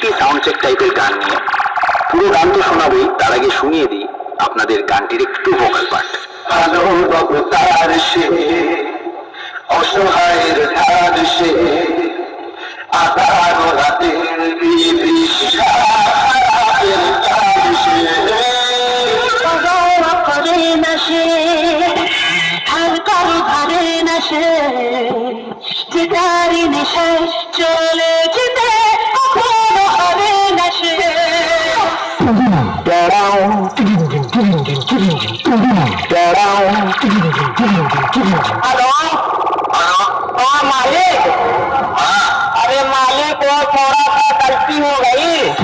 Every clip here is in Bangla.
মিষ্টি সাউন্ড চেক টাইপের গান নিয়ে। পুরো গান তো শোনাবই, তার আগে শুনিয়ে দিই আপনাদের গানটির একটু ভোকাল পার্ট। তার সে অসহায়ের ধার সে আধার রাতের করে না সে আর কারো ধারে না সে যেটারি নেশায় চলে যেতে কখনো হারে না সে।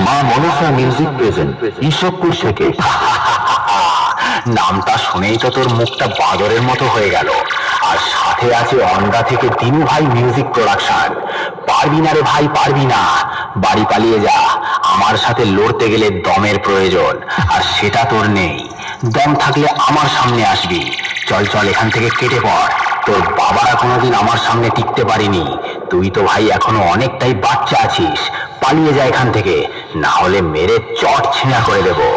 মা মনসা মিউজিক প্রেজেন্ট ঈশ্বরপুর থেকে। নামটা শুনেই তো তোর মুখটা বাদরের মতো হয়ে গেল। আর সাথে আছে অন্ডা থেকে দিনু ভাই মিউজিক প্রোডাকশন। পারবি না রে ভাই, পারবি না, বাড়ি পালিয়ে যা। আমার সাথে লড়তে গেলে দমের প্রয়োজন, আর সেটা তোর নেই। দম থাকলে আমার সামনে আসবি। চল চল, এখান থেকে কেটে পড়। তোর বাবারা কোনোদিন আমার সামনে টিকতে পারিনি। তুই তো ভাই এখনো অনেকটাই বাচ্চা আছিস। পালিয়ে যা এখান থেকে, না হলে মেরে চট ছিঁড়া করে দেবো।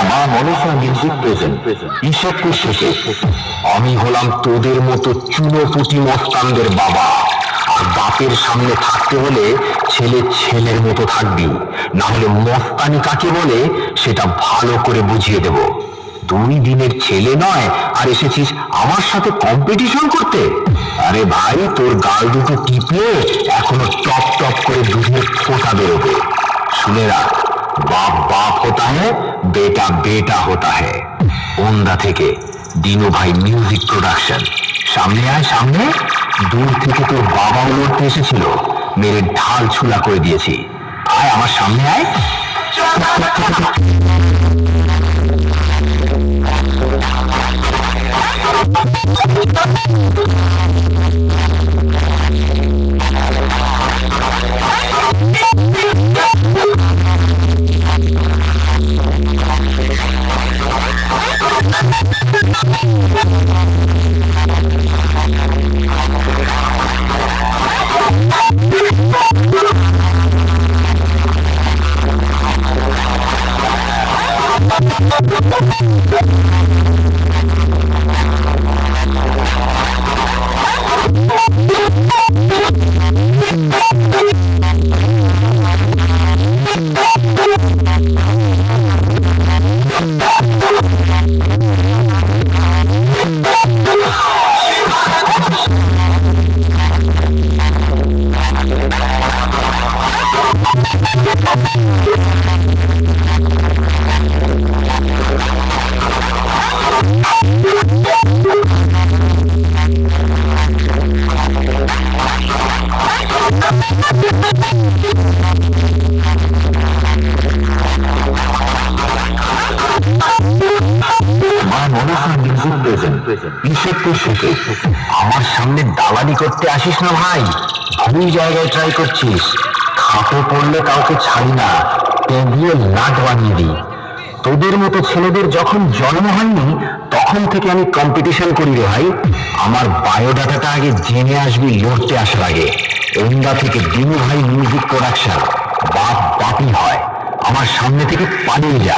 মা মনসা মিউজিক প্রেজেন্ট ঈশ্বরপুর থেকে। আমি হলাম তোদের মতো চুনোপুটি মস্তানদের বাবা। আর বাপের সামনে থাকতে হলে ছেলে ছেলের মতো থাকবি, না হলে মস্তানি কাকে বলে সেটা ভালো করে বুঝিয়ে দেব। 2 দিনের ছেলে নয় আর এসেছিস আমার সাথে কম্পিটিশন করতে? আরে ভাই, তোর গাল দুটো টিপলে এখনো টপ টপ করে দুধের ফোঁটা বেরোবে। শুনে রাখ, बाप बाप होता है, बेटा बेटा होता है। ओंदा থেকে দিনু ভাই মিউজিক প্রোডাকশন। সামনে আয় সামনে। দূর থেকে তোর বাবা লড়তে এসেছিল, মেরে ঢাল ছুলা করে দিয়েছি। আয় আমার সামনে আয়। আমার সামনে দালালি করতে আসিস না ভাই। ভুল জায়গায় ট্রাই করছিস। খাপে পড়লে কাউকে ছাড়ি না, টেবিয়ে লাট বানিয়ে দিই। তোদের মতো ছেলেদের যখন জন্ম হয়নি তখন থেকে আমি কম্পিটিশন করি রে ভাই। আমার বায়োডাটাটা আগে জেনে আসবি লড়তে আসার আগে। ওন্দা থেকে দিনু ভাই মিউজিক প্রোডাকশন। বাপ বাপই হয়। আমার সামনে থেকে পালিয়ে যা।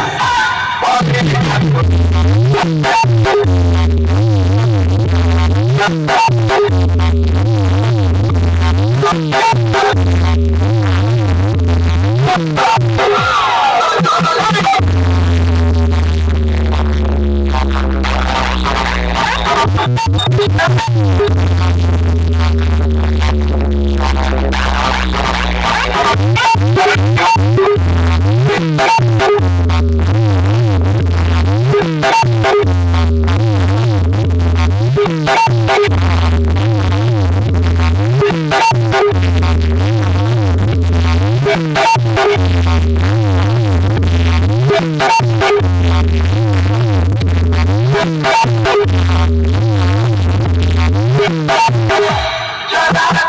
Shut up!